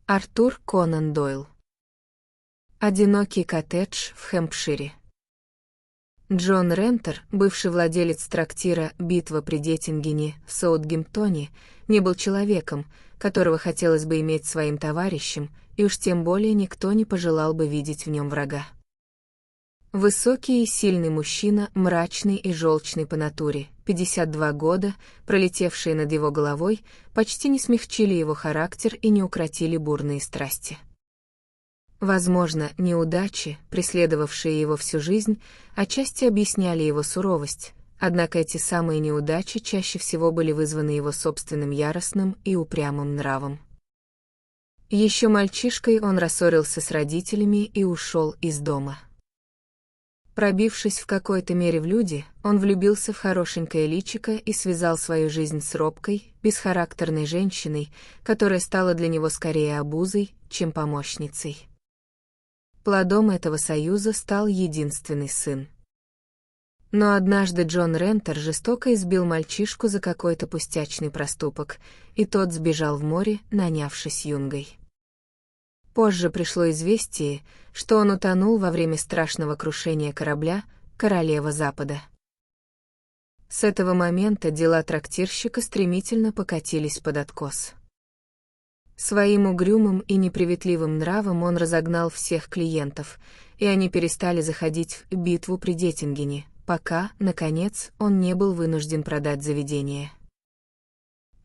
Артур Конан Дойл. Одинокий коттедж в Хэмпшире. Джон Рентер, бывший владелец трактира «Битва при Детингене» в Саутгемптоне, не был человеком, которого хотелось бы иметь своим товарищем, и уж тем более никто не пожелал бы видеть в нем врага. Высокий и сильный мужчина, мрачный и желчный по натуре, 52 года, пролетевшие над его головой, почти не смягчили его характер и не укротили бурные страсти. Возможно, неудачи, преследовавшие его всю жизнь, отчасти объясняли его суровость, однако эти самые неудачи чаще всего были вызваны его собственным яростным и упрямым нравом. Еще мальчишкой он рассорился с родителями и ушел из дома. Пробившись в какой-то мере в люди, он влюбился в хорошенькое личико и связал свою жизнь с робкой, бесхарактерной женщиной, которая стала для него скорее обузой, чем помощницей. Плодом этого союза стал единственный сын. Но однажды Джон Рентер жестоко избил мальчишку за какой-то пустячный проступок, и тот сбежал в море, нанявшись юнгой. Позже пришло известие, что он утонул во время страшного крушения корабля «Королева Запада». С этого момента дела трактирщика стремительно покатились под откос. Своим угрюмым и неприветливым нравом он разогнал всех клиентов, и они перестали заходить в «Битву при Детингене», пока, наконец, он не был вынужден продать заведение.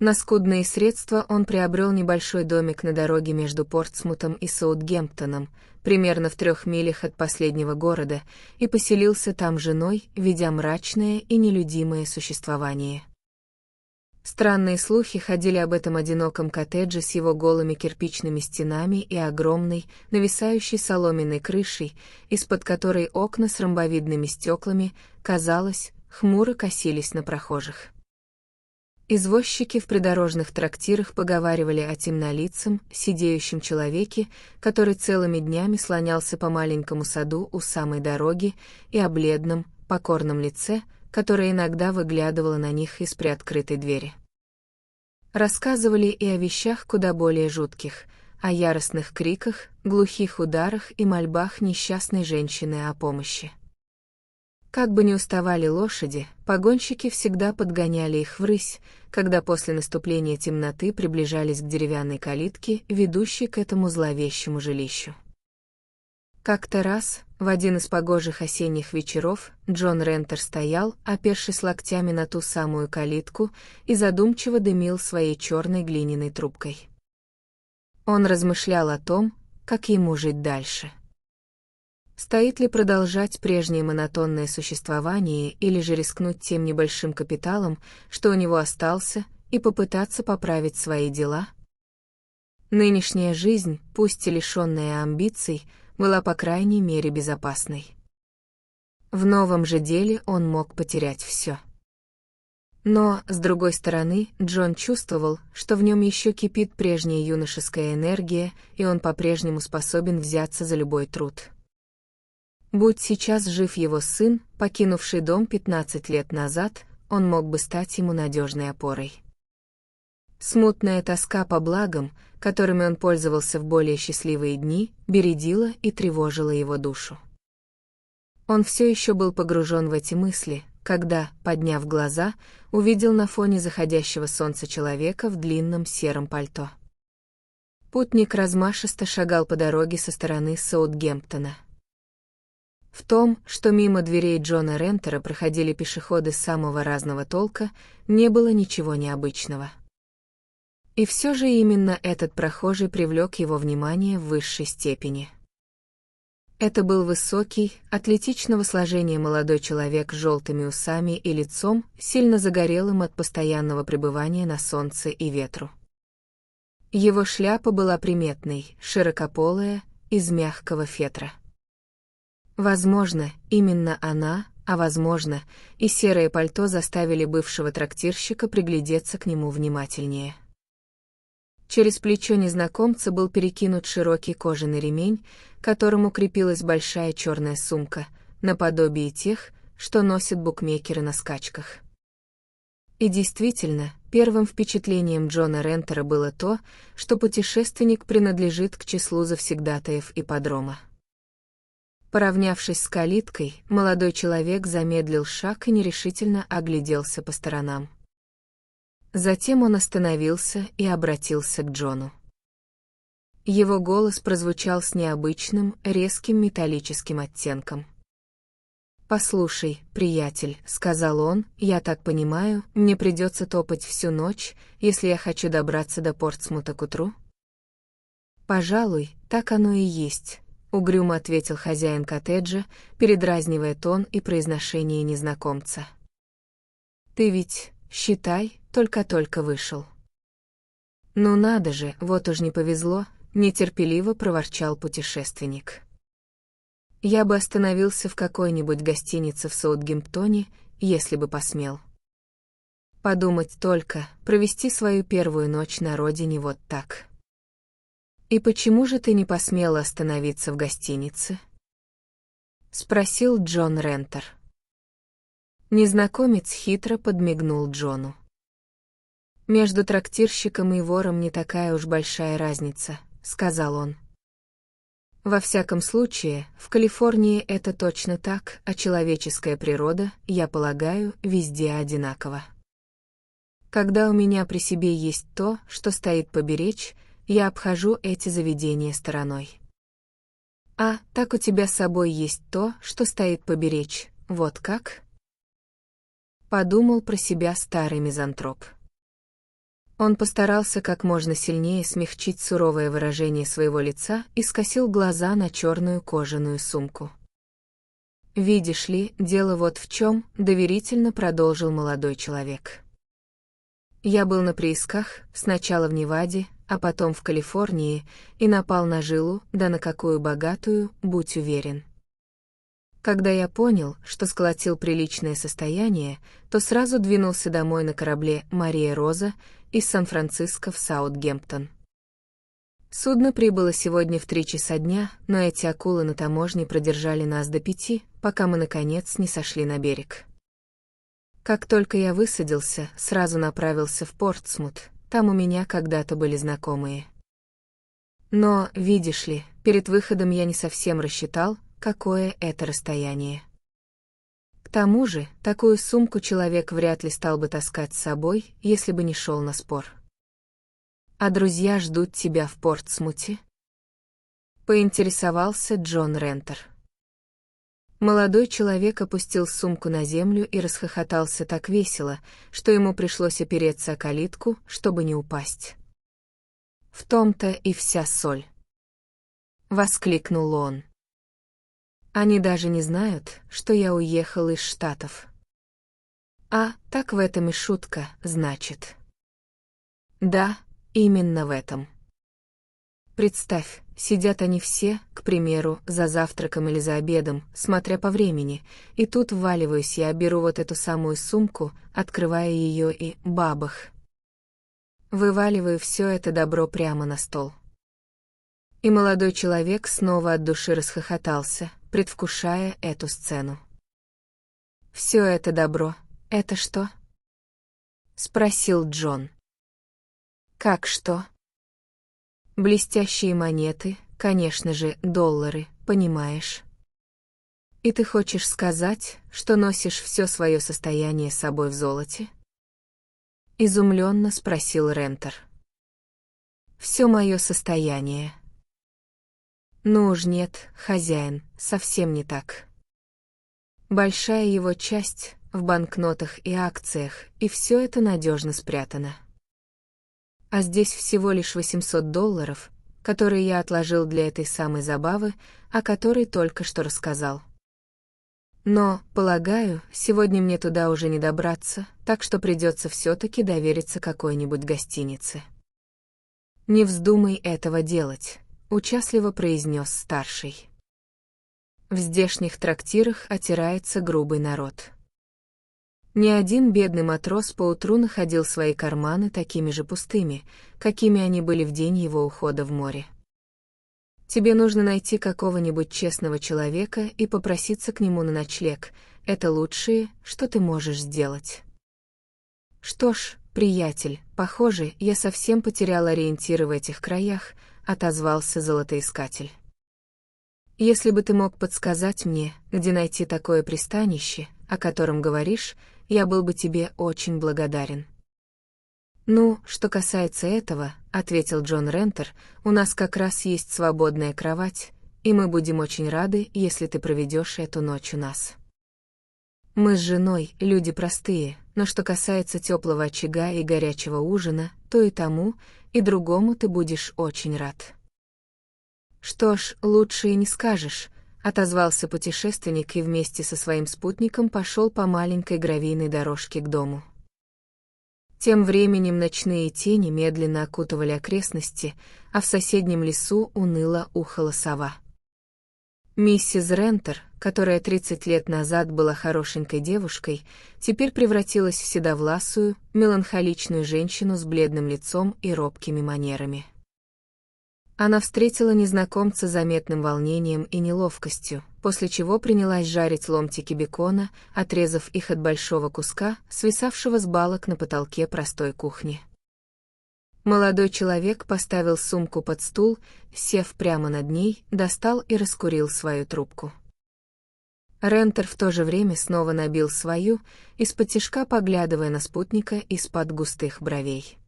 На скудные средства он приобрел небольшой домик на дороге между Портсмутом и Саутгемптоном, примерно в 3 милях от последнего города, и поселился там с женой, ведя мрачное и нелюдимое существование. Странные слухи ходили об этом одиноком коттедже с его голыми кирпичными стенами и огромной, нависающей соломенной крышей, из-под которой окна с ромбовидными стеклами, казалось, хмуро косились на прохожих. Извозчики в придорожных трактирах поговаривали о темнолицем, сидеющем человеке, который целыми днями слонялся по маленькому саду у самой дороги, и о бледном, покорном лице, которое иногда выглядывало на них из приоткрытой двери. Рассказывали и о вещах куда более жутких, о яростных криках, глухих ударах и мольбах несчастной женщины о помощи. Как бы ни уставали лошади, погонщики всегда подгоняли их врысь, когда после наступления темноты приближались к деревянной калитке, ведущей к этому зловещему жилищу. Как-то раз, в один из погожих осенних вечеров, Джон Рентер стоял, опершись локтями на ту самую калитку, и задумчиво дымил своей черной глиняной трубкой. Он размышлял о том, как ему жить дальше. Стоит ли продолжать прежнее монотонное существование или же рискнуть тем небольшим капиталом, что у него остался, и попытаться поправить свои дела? Нынешняя жизнь, пусть и лишенная амбиций, была по крайней мере безопасной. В новом же деле он мог потерять все. Но, с другой стороны, Джон чувствовал, что в нем еще кипит прежняя юношеская энергия, и он по-прежнему способен взяться за любой труд. Будь сейчас жив его сын, покинувший дом 15 лет назад, он мог бы стать ему надежной опорой. Смутная тоска по благам, которыми он пользовался в более счастливые дни, бередила и тревожила его душу. Он все еще был погружен в эти мысли, когда, подняв глаза, увидел на фоне заходящего солнца человека в длинном сером пальто. Путник размашисто шагал по дороге со стороны Саутгемптона. В том, что мимо дверей Джона Рентера проходили пешеходы самого разного толка, не было ничего необычного. И все же именно этот прохожий привлек его внимание в высшей степени. Это был высокий, атлетичного сложения молодой человек с желтыми усами и лицом, сильно загорелым от постоянного пребывания на солнце и ветру. Его шляпа была приметной, широкополая, из мягкого фетра. Возможно, именно она, а возможно, и серое пальто заставили бывшего трактирщика приглядеться к нему внимательнее. Через плечо незнакомца был перекинут широкий кожаный ремень, к которому крепилась большая черная сумка, наподобие тех, что носят букмекеры на скачках. И действительно, первым впечатлением Джона Рентера было то, что путешественник принадлежит к числу завсегдатаев ипподрома. Поравнявшись с калиткой, молодой человек замедлил шаг и нерешительно огляделся по сторонам. Затем он остановился и обратился к Джону. Его голос прозвучал с необычным, резким металлическим оттенком. «Послушай, приятель», — сказал он, — «я так понимаю, мне придется топать всю ночь, если я хочу добраться до Портсмута к утру?» «Пожалуй, так оно и есть», — угрюмо ответил хозяин коттеджа, передразнивая тон и произношение незнакомца. «Ты ведь, считай, только-только вышел». «Ну надо же, вот уж не повезло», — нетерпеливо проворчал путешественник. «Я бы остановился в какой-нибудь гостинице в Саутгемптоне, если бы посмел. Подумать только, провести свою первую ночь на родине вот так». «И почему же ты не посмел остановиться в гостинице?» — спросил Джон Рентер. Незнакомец хитро подмигнул Джону. «Между трактирщиком и вором не такая уж большая разница», — сказал он. «Во всяком случае, в Калифорнии это точно так, а человеческая природа, я полагаю, везде одинакова. Когда у меня при себе есть то, что стоит поберечь, я обхожу эти заведения стороной. А, так у тебя с собой есть то, что стоит поберечь, вот как?» Подумал про себя старый мизантроп. Он постарался как можно сильнее смягчить суровое выражение своего лица и скосил глаза на черную кожаную сумку. «Видишь ли, дело вот в чем», — доверительно продолжил молодой человек. «Я был на приисках, сначала в Неваде, а потом в Калифорнии, и напал на жилу, да на какую богатую, будь уверен. Когда я понял, что сколотил приличное состояние, то сразу двинулся домой на корабле «Мария Роза» из Сан-Франциско в Саутгемптон. Судно прибыло сегодня в 3 часа дня, но эти акулы на таможне продержали нас до 5, пока мы, наконец, не сошли на берег. Как только я высадился, сразу направился в Портсмут, там у меня когда-то были знакомые. Но, видишь ли, перед выходом я не совсем рассчитал, какое это расстояние. К тому же, такую сумку человек вряд ли стал бы таскать с собой, если бы не шел на спор. «А друзья ждут тебя в Портсмуте?» — поинтересовался Джон Рентер. Молодой человек опустил сумку на землю и расхохотался так весело, что ему пришлось опереться о калитку, чтобы не упасть. «В том-то и вся соль!» — воскликнул он. «Они даже не знают, что я уехал из Штатов». «А, так в этом и шутка, значит». «Да, именно в этом». Представь, сидят они все, к примеру, за завтраком или за обедом, смотря по времени, и тут вваливаюсь я, беру вот эту самую сумку, открывая ее и бабах. Вываливаю все это добро прямо на стол. И молодой человек снова от души расхохотался, предвкушая эту сцену. «Все это добро, это что?» — спросил Джон. «Как что?» «Блестящие монеты, конечно же, доллары, понимаешь. И ты хочешь сказать, что носишь все свое состояние с собой в золоте?» Изумленно спросил Рентер. «Все мое состояние». «Ну уж нет, хозяин, совсем не так. Большая его часть в банкнотах и акциях, и все это надежно спрятано. А здесь всего лишь $800, которые я отложил для этой самой забавы, о которой только что рассказал. Но, полагаю, сегодня мне туда уже не добраться, так что придется все-таки довериться какой-нибудь гостинице». «Не вздумай этого делать», — участливо произнес старший. «В здешних трактирах отирается грубый народ». Ни один бедный матрос поутру находил свои карманы такими же пустыми, какими они были в день его ухода в море. Тебе нужно найти какого-нибудь честного человека и попроситься к нему на ночлег. Это лучшее, что ты можешь сделать. «Что ж, приятель, похоже, я совсем потерял ориентиры в этих краях», — отозвался золотоискатель. «Если бы ты мог подсказать мне, где найти такое пристанище, о котором говоришь, я был бы тебе очень благодарен». «Ну, что касается этого», — ответил Джон Рентер, — «у нас как раз есть свободная кровать, и мы будем очень рады, если ты проведешь эту ночь у нас. Мы с женой люди простые, но что касается теплого очага и горячего ужина, то и тому, и другому ты будешь очень рад». «Что ж, лучше и не скажешь», — отозвался путешественник и вместе со своим спутником пошел по маленькой гравийной дорожке к дому. Тем временем ночные тени медленно окутывали окрестности, а в соседнем лесу уныло ухала сова. Миссис Рентер, которая 30 лет назад была хорошенькой девушкой, теперь превратилась в седовласую, меланхоличную женщину с бледным лицом и робкими манерами. Она встретила незнакомца с заметным волнением и неловкостью, после чего принялась жарить ломтики бекона, отрезав их от большого куска, свисавшего с балок на потолке простой кухни. Молодой человек поставил сумку под стул, сев прямо над ней, достал и раскурил свою трубку. Рентер в то же время снова набил свою, исподтишка поглядывая на спутника из-под густых бровей.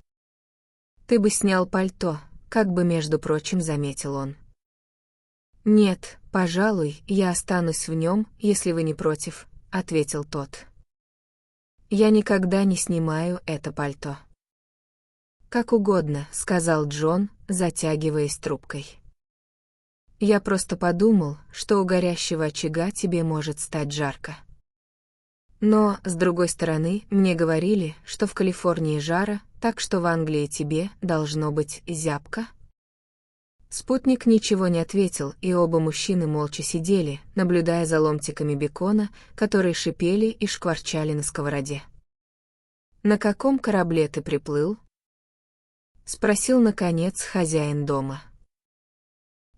«Ты бы снял пальто», — как бы, между прочим, заметил он. «Нет, пожалуй, я останусь в нем, если вы не против», — ответил тот. «Я никогда не снимаю это пальто». «Как угодно», — сказал Джон, затягиваясь трубкой. «Я просто подумал, что у горящего очага тебе может стать жарко. Но, с другой стороны, мне говорили, что в Калифорнии жара, так что в Англии тебе должно быть зябко». Спутник ничего не ответил, и оба мужчины молча сидели, наблюдая за ломтиками бекона, которые шипели и шкварчали на сковороде. «На каком корабле ты приплыл?» — спросил, наконец, хозяин дома.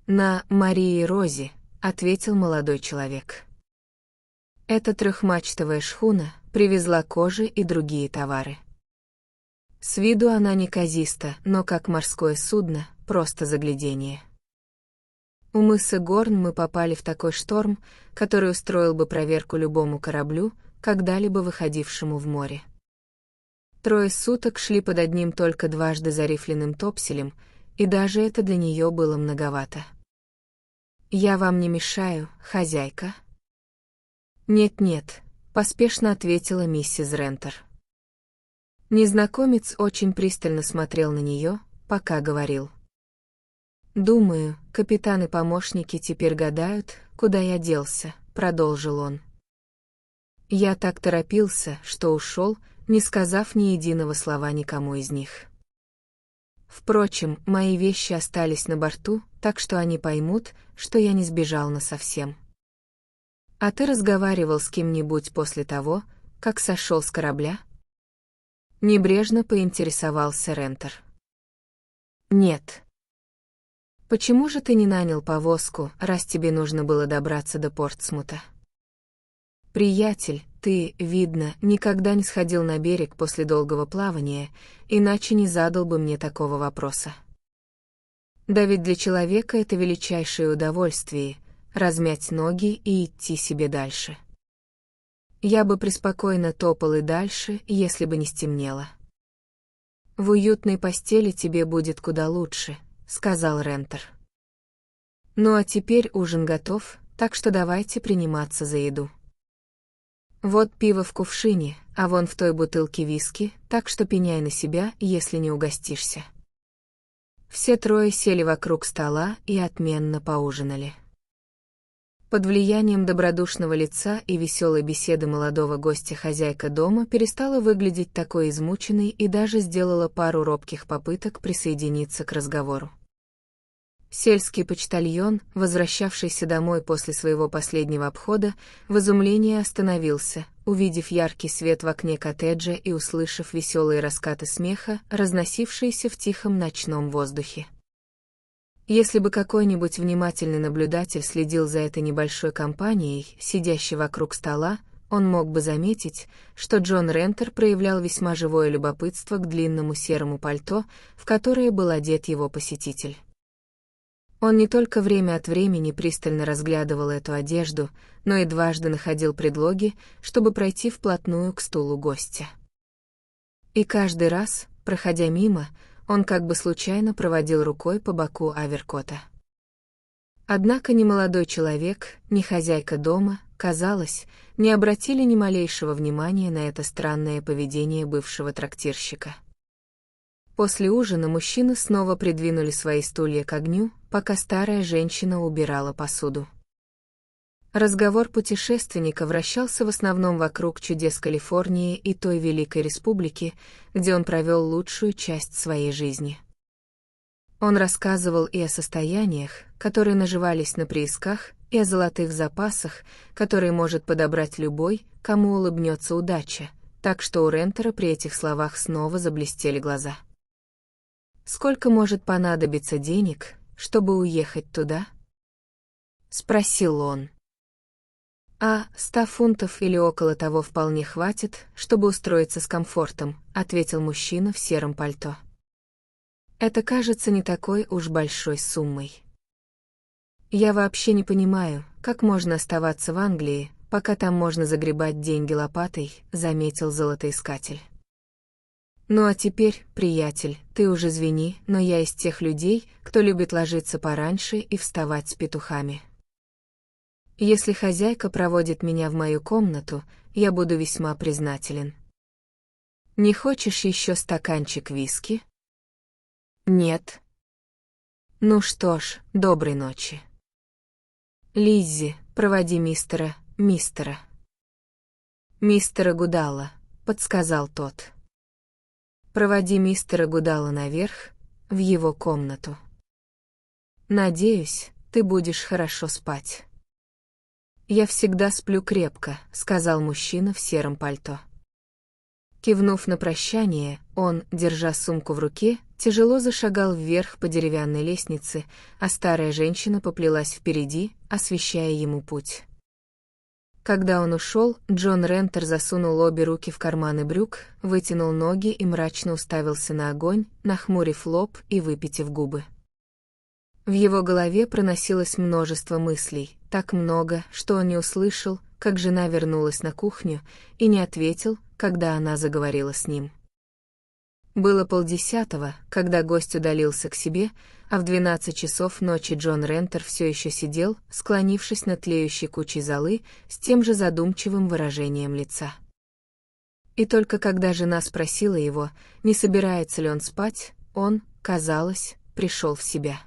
«На Марии Розе», — ответил молодой человек. «Эта трехмачтовая шхуна привезла кожи и другие товары. С виду она неказиста, но как морское судно, просто загляденье. У мыса Горн мы попали в такой шторм, который устроил бы проверку любому кораблю, когда-либо выходившему в море. 3 суток шли под одним только дважды зарифленным топселем, и даже это для нее было многовато. «Я вам не мешаю, хозяйка?» «Нет-нет», — поспешно ответила миссис Рентер. Незнакомец очень пристально смотрел на нее, пока говорил. «Думаю, капитан и помощники теперь гадают, куда я делся», — продолжил он. «Я так торопился, что ушел, не сказав ни единого слова никому из них. Впрочем, мои вещи остались на борту, так что они поймут, что я не сбежал насовсем. А ты разговаривал с кем-нибудь после того, как сошел с корабля?» Небрежно поинтересовался Рентер. «Нет». «Почему же ты не нанял повозку, раз тебе нужно было добраться до Портсмута?» «Приятель, ты, видно, никогда не сходил на берег после долгого плавания, иначе не задал бы мне такого вопроса. Да ведь для человека это величайшее удовольствие — размять ноги и идти себе дальше. Я бы преспокойно топал и дальше, если бы не стемнело». «В уютной постели тебе будет куда лучше», — сказал Рентер. «Ну а теперь ужин готов, так что давайте приниматься за еду. Вот пиво в кувшине, а вон в той бутылке виски, так что пеняй на себя, если не угостишься». Все трое сели вокруг стола и отменно поужинали. Под влиянием добродушного лица и веселой беседы молодого гостя хозяйка дома перестала выглядеть такой измученной и даже сделала пару робких попыток присоединиться к разговору. Сельский почтальон, возвращавшийся домой после своего последнего обхода, в изумлении остановился, увидев яркий свет в окне коттеджа и услышав веселые раскаты смеха, разносившиеся в тихом ночном воздухе. Если бы какой-нибудь внимательный наблюдатель следил за этой небольшой компанией, сидящей вокруг стола, он мог бы заметить, что Джон Рентер проявлял весьма живое любопытство к длинному серому пальто, в которое был одет его посетитель. Он не только время от времени пристально разглядывал эту одежду, но и дважды находил предлоги, чтобы пройти вплотную к стулу гостя. И каждый раз, проходя мимо, он как бы случайно проводил рукой по боку Аверкота. Однако ни молодой человек, ни хозяйка дома, казалось, не обратили ни малейшего внимания на это странное поведение бывшего трактирщика. После ужина мужчины снова придвинули свои стулья к огню, пока старая женщина убирала посуду. Разговор путешественника вращался в основном вокруг чудес Калифорнии и той великой республики, где он провел лучшую часть своей жизни. Он рассказывал и о состояниях, которые наживались на приисках, и о золотых запасах, которые может подобрать любой, кому улыбнется удача, так что у Рентера при этих словах снова заблестели глаза. «Сколько может понадобиться денег, чтобы уехать туда?» — спросил он. 100 фунтов или около того вполне хватит, чтобы устроиться с комфортом», — ответил мужчина в сером пальто. «Это кажется не такой уж большой суммой. Я вообще не понимаю, как можно оставаться в Англии, пока там можно загребать деньги лопатой», — заметил золотоискатель. «Ну а теперь, приятель, ты уж извини, но я из тех людей, кто любит ложиться пораньше и вставать с петухами. Если хозяйка проводит меня в мою комнату, я буду весьма признателен. Не хочешь еще стаканчик виски?» «Нет». «Ну что ж, доброй ночи. Лиззи, проводи мистера Гудала», — подсказал тот. «Проводи мистера Гудала наверх, в его комнату. Надеюсь, ты будешь хорошо спать». «Я всегда сплю крепко», — сказал мужчина в сером пальто. Кивнув на прощание, он, держа сумку в руке, тяжело зашагал вверх по деревянной лестнице, а старая женщина поплелась впереди, освещая ему путь. Когда он ушел, Джон Рентер засунул обе руки в карманы брюк, вытянул ноги и мрачно уставился на огонь, нахмурив лоб и выпитив губы. В его голове проносилось множество мыслей, так много, что он не услышал, как жена вернулась на кухню, и не ответил, когда она заговорила с ним. Было 9:30, когда гость удалился к себе, а в 12 часов ночи Джон Рентер все еще сидел, склонившись над тлеющей кучей золы, с тем же задумчивым выражением лица. И только когда жена спросила его, не собирается ли он спать, он, казалось, пришел в себя.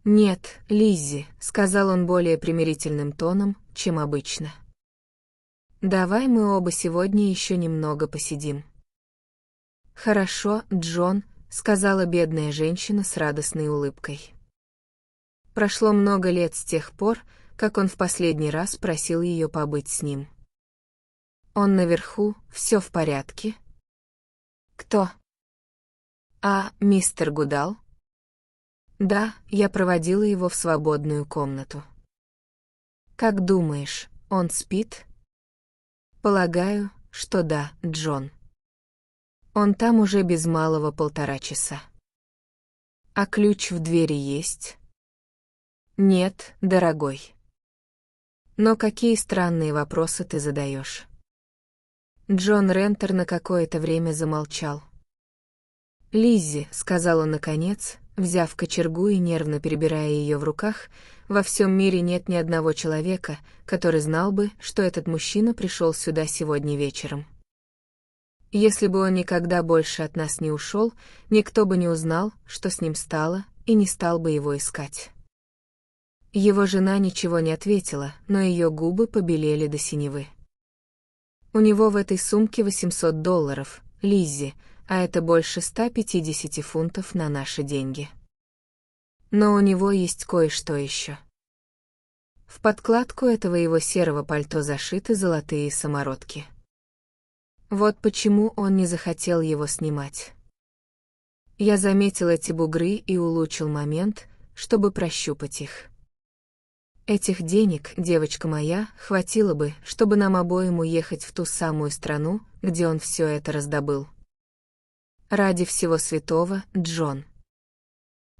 «Нет, Лиззи», — сказал он более примирительным тоном, чем обычно. «Давай мы оба сегодня еще немного посидим». «Хорошо, Джон», — сказала бедная женщина с радостной улыбкой. Прошло много лет с тех пор, как он в последний раз просил ее побыть с ним. «Он наверху, все в порядке?» «Кто?» Мистер Гудал?» «Да, я проводила его в свободную комнату». «Как думаешь, он спит?» «Полагаю, что да, Джон. Он там уже без малого 1,5 часа». «А ключ в двери есть?» «Нет, дорогой». «Но какие странные вопросы ты задаешь?» Джон Рентер на какое-то время замолчал. «Лиззи», — сказал он наконец, взяв кочергу и нервно перебирая ее в руках, «во всем мире нет ни одного человека, который знал бы, что этот мужчина пришел сюда сегодня вечером. Если бы он никогда больше от нас не ушел, никто бы не узнал, что с ним стало, и не стал бы его искать». Его жена ничего не ответила, но ее губы побелели до синевы. «У него в этой сумке $800, Лиззи, а это больше 150 фунтов на наши деньги. Но у него есть кое-что еще. В подкладку этого его серого пальто зашиты золотые самородки. Вот почему он не захотел его снимать. Я заметил эти бугры и улучшил момент, чтобы прощупать их. Этих денег, девочка моя, хватило бы, чтобы нам обоим уехать в ту самую страну, где он все это раздобыл. Ради всего святого, Джон.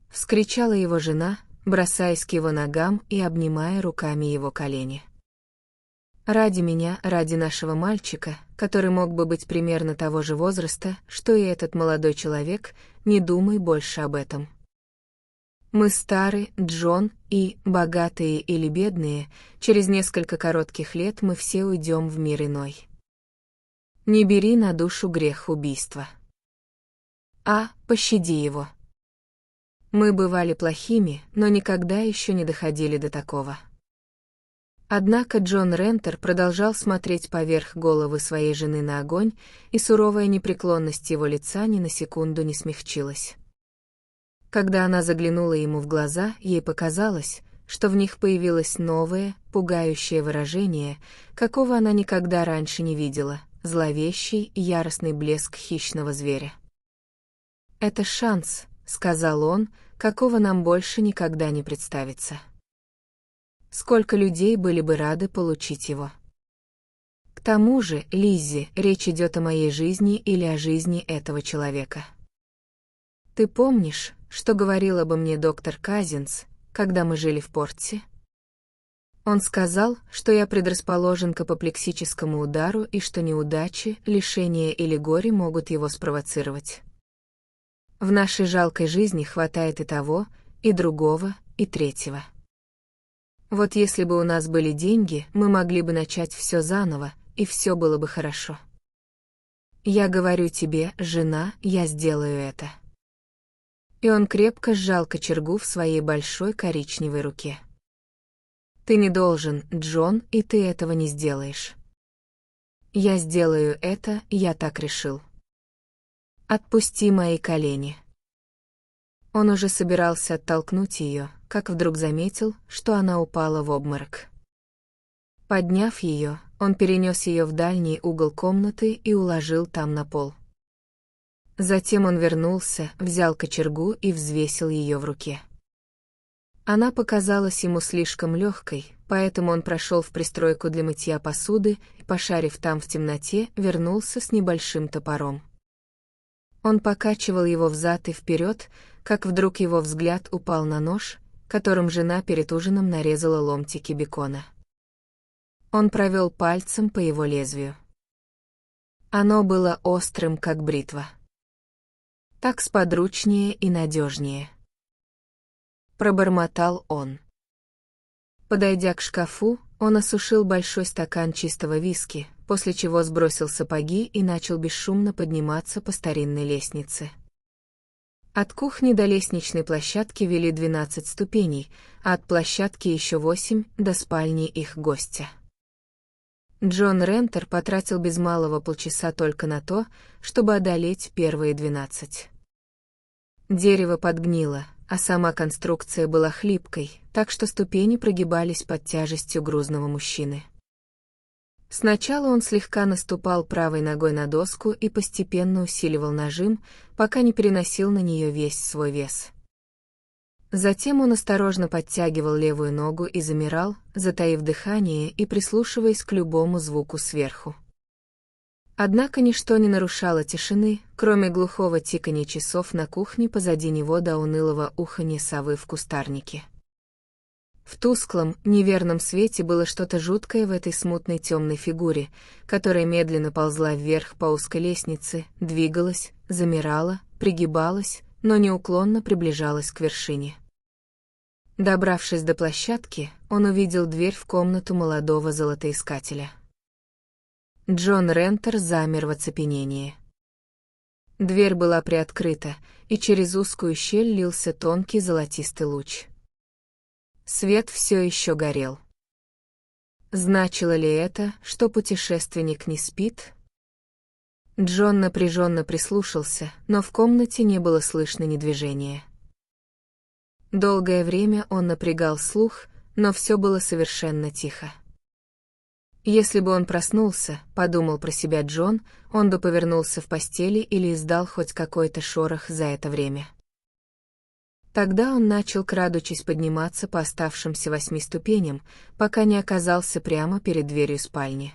Вскричала его жена, бросаясь к его ногам и обнимая руками его колени. Ради меня, ради нашего мальчика, который мог бы быть примерно того же возраста, что и этот молодой человек, не думай больше об этом. Мы стары, Джон, и, богатые или бедные, через несколько коротких лет мы все уйдем в мир иной. Не бери на душу грех убийства. Пощади его. Мы бывали плохими, но никогда еще не доходили до такого. Однако Джон Рентер продолжал смотреть поверх головы своей жены на огонь, и суровая непреклонность его лица ни на секунду не смягчилась. Когда она заглянула ему в глаза, ей показалось, что в них появилось новое, пугающее выражение, какого она никогда раньше не видела, зловещий, яростный блеск хищного зверя. «Это шанс», — сказал он, — «какого нам больше никогда не представится. Сколько людей были бы рады получить его. К тому же, Лиззи, речь идет о моей жизни или о жизни этого человека. Ты помнишь, что говорил обо мне доктор Казинс, когда мы жили в Портсе? Он сказал, что я предрасположен к апоплексическому удару и что неудачи, лишения или горе могут его спровоцировать. В нашей жалкой жизни хватает и того, и другого, и третьего. Вот если бы у нас были деньги, мы могли бы начать все заново, и все было бы хорошо. Я говорю тебе, жена, я сделаю это». И он крепко сжал кочергу в своей большой коричневой руке. «Ты не должен, Джон, и ты этого не сделаешь. Я сделаю это, я так решил. Отпусти мои колени». Он уже собирался оттолкнуть ее, как вдруг заметил, что она упала в обморок. Подняв ее, он перенес ее в дальний угол комнаты и уложил там на пол. Затем он вернулся, взял кочергу и взвесил ее в руке. Она показалась ему слишком легкой, поэтому он прошел в пристройку для мытья посуды и, пошарив там в темноте, вернулся с небольшим топором. Он покачивал его взад и вперед, как вдруг его взгляд упал на нож, которым жена перед ужином нарезала ломтики бекона. Он провел пальцем по его лезвию. Оно было острым, как бритва. Так сподручнее и надежнее. Пробормотал он. Подойдя к шкафу, он осушил большой стакан чистого виски, после чего сбросил сапоги и начал бесшумно подниматься по старинной лестнице. От кухни до лестничной площадки вели 12 ступеней, а от площадки еще 8 до спальни их гостя. Джон Рентер потратил без малого полчаса только на то, чтобы одолеть первые 12. Дерево подгнило, а сама конструкция была хлипкой, так что ступени прогибались под тяжестью грузного мужчины. Сначала он слегка наступал правой ногой на доску и постепенно усиливал нажим, пока не переносил на нее весь свой вес. Затем он осторожно подтягивал левую ногу и замирал, затаив дыхание и прислушиваясь к любому звуку сверху. Однако ничто не нарушало тишины, кроме глухого тиканья часов на кухне позади него до унылого уханья совы в кустарнике. В тусклом, неверном свете было что-то жуткое в этой смутной темной фигуре, которая медленно ползла вверх по узкой лестнице, двигалась, замирала, пригибалась, но неуклонно приближалась к вершине. Добравшись до площадки, он увидел дверь в комнату молодого золотоискателя. Джон Рентер замер в оцепенении. Дверь была приоткрыта, и через узкую щель лился тонкий золотистый луч. Свет все еще горел. Значило ли это, что путешественник не спит? Джон напряженно прислушался, но в комнате не было слышно ни движения. Долгое время он напрягал слух, но все было совершенно тихо. Если бы он проснулся, подумал про себя Джон, он бы повернулся в постели или издал хоть какой-то шорох за это время. Тогда он начал, крадучись, подниматься по оставшимся 8 ступеням, пока не оказался прямо перед дверью спальни.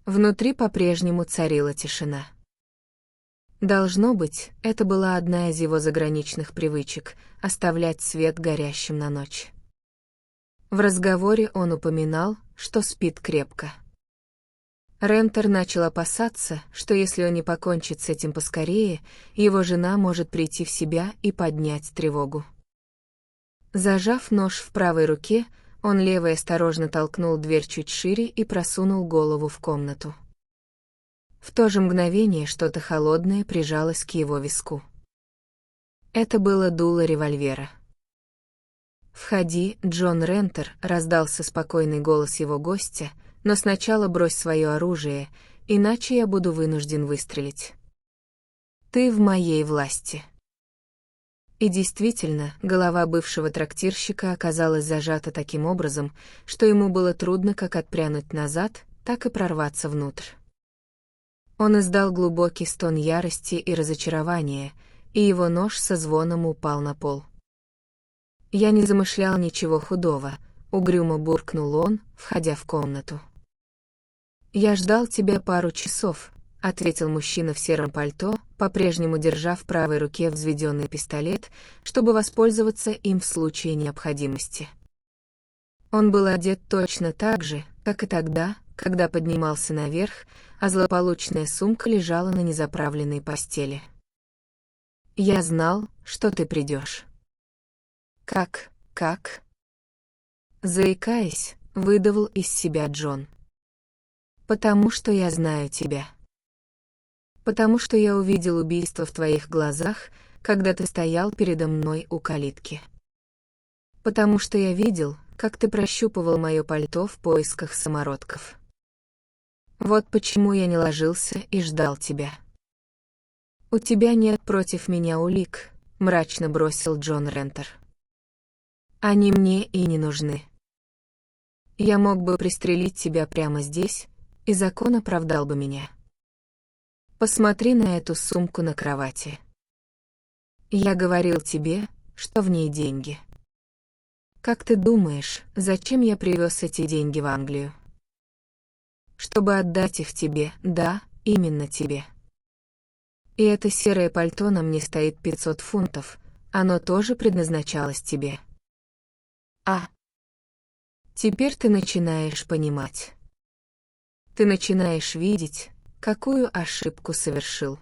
Внутри по-прежнему царила тишина. Должно быть, это была одна из его заграничных привычек — оставлять свет горящим на ночь. В разговоре он упоминал, что спит крепко. Рентер начал опасаться, что если он не покончит с этим поскорее, его жена может прийти в себя и поднять тревогу. Зажав нож в правой руке, он левой осторожно толкнул дверь чуть шире и просунул голову в комнату. В то же мгновение что-то холодное прижалось к его виску. Это было дуло револьвера. «Входи, Джон Рентер», — раздался спокойный голос его гостя, «но сначала брось свое оружие, иначе я буду вынужден выстрелить. Ты в моей власти». И действительно, голова бывшего трактирщика оказалась зажата таким образом, что ему было трудно как отпрянуть назад, так и прорваться внутрь. Он издал глубокий стон ярости и разочарования, и его нож со звоном упал на пол. «Я не замышлял ничего худого», — угрюмо буркнул он, входя в комнату. «Я ждал тебя пару часов», — ответил мужчина в сером пальто, по-прежнему держа в правой руке взведенный пистолет, чтобы воспользоваться им в случае необходимости. Он был одет точно так же, как и тогда, когда поднимался наверх, а злополучная сумка лежала на незаправленной постели. «Я знал, что ты придешь». «Как?» Заикаясь, выдавил из себя Джон. «Потому что я знаю тебя. Потому что я увидел убийство в твоих глазах, когда ты стоял передо мной у калитки. Потому что я видел, как ты прощупывал мое пальто в поисках самородков. Вот почему я не ложился и ждал тебя». «У тебя нет против меня улик», — мрачно бросил Джон Рентер. «Они мне и не нужны. Я мог бы пристрелить тебя прямо здесь, и закон оправдал бы меня. Посмотри на эту сумку на кровати. Я говорил тебе, что в ней деньги. Как ты думаешь, зачем я привез эти деньги в Англию? Чтобы отдать их тебе, да, именно тебе. И это серое пальто на мне стоит 500 фунтов, оно тоже предназначалось тебе. Теперь ты начинаешь понимать. Ты начинаешь видеть, какую ошибку совершил».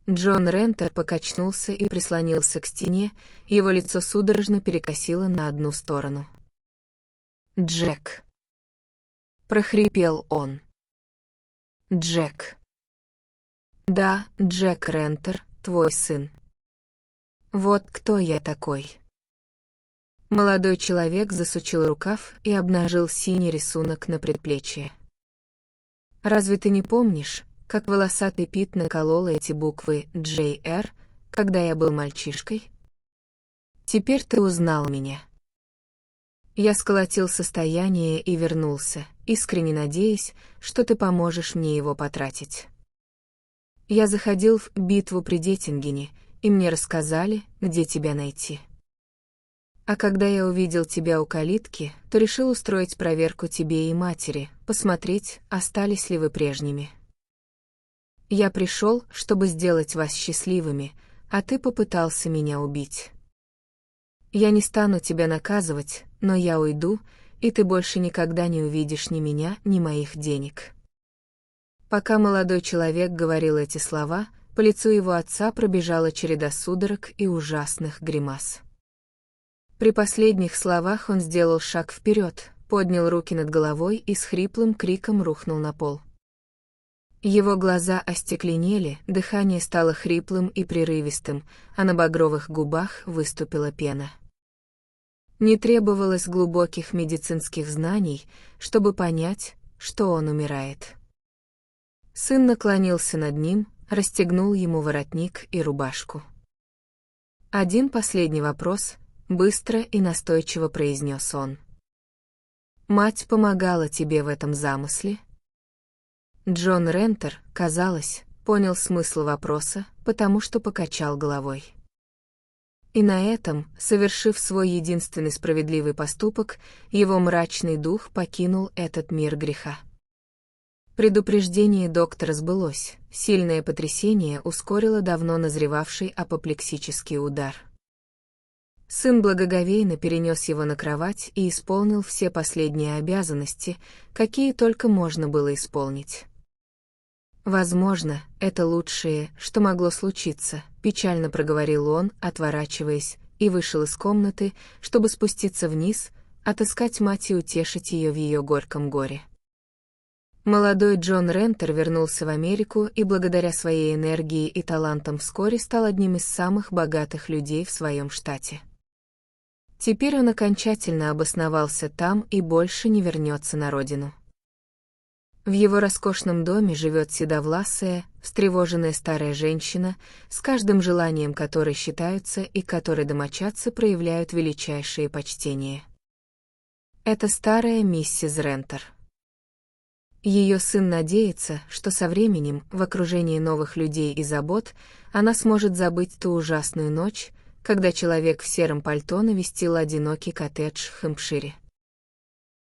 Джон Рентер покачнулся и прислонился к стене, его лицо судорожно перекосило на одну сторону. «Джек!» — прохрипел он. «Джек!» «Да, Джек Рентер, твой сын. Вот кто я такой». Молодой человек засучил рукав и обнажил синий рисунок на предплечье. «Разве ты не помнишь, как волосатый Пит наколол эти буквы JR, когда я был мальчишкой? Теперь ты узнал меня». Я сколотил состояние и вернулся, искренне надеясь, что ты поможешь мне его потратить. Я заходил в битву при Детингене, и мне рассказали, где тебя найти. А когда я увидел тебя у калитки, то решил устроить проверку тебе и матери, посмотреть, остались ли вы прежними. Я пришел, чтобы сделать вас счастливыми, а ты попытался меня убить. Я не стану тебя наказывать, но я уйду, и ты больше никогда не увидишь ни меня, ни моих денег». Пока молодой человек говорил эти слова, по лицу его отца пробежала череда судорог и ужасных гримас. При последних словах он сделал шаг вперед, поднял руки над головой и с хриплым криком рухнул на пол. Его глаза остекленели, дыхание стало хриплым и прерывистым, а на багровых губах выступила пена. Не требовалось глубоких медицинских знаний, чтобы понять, что он умирает. Сын наклонился над ним, расстегнул ему воротник и рубашку. «Один последний вопрос», — быстро и настойчиво произнес он. «Мать помогала тебе в этом замысле?» Джон Рентер, казалось, понял смысл вопроса, потому что покачал головой. И на этом, совершив свой единственный справедливый поступок, его мрачный дух покинул этот мир греха. Предупреждение доктора сбылось, сильное потрясение ускорило давно назревавший апоплексический удар. Сын благоговейно перенес его на кровать и исполнил все последние обязанности, какие только можно было исполнить. «Возможно, это лучшее, что могло случиться», — печально проговорил он, отворачиваясь, и вышел из комнаты, чтобы спуститься вниз, отыскать мать и утешить ее в ее горьком горе. Молодой Джон Рентер вернулся в Америку и благодаря своей энергии и талантам вскоре стал одним из самых богатых людей в своем штате. Теперь он окончательно обосновался там и больше не вернется на родину. В его роскошном доме живет седовласая, встревоженная старая женщина, с каждым желанием которой считаются и которой домочадцы проявляют величайшее почтение. Это старая миссис Рентер. Ее сын надеется, что со временем, в окружении новых людей и забот, она сможет забыть ту ужасную ночь, когда человек в сером пальто навестил одинокий коттедж в Хэмпшире.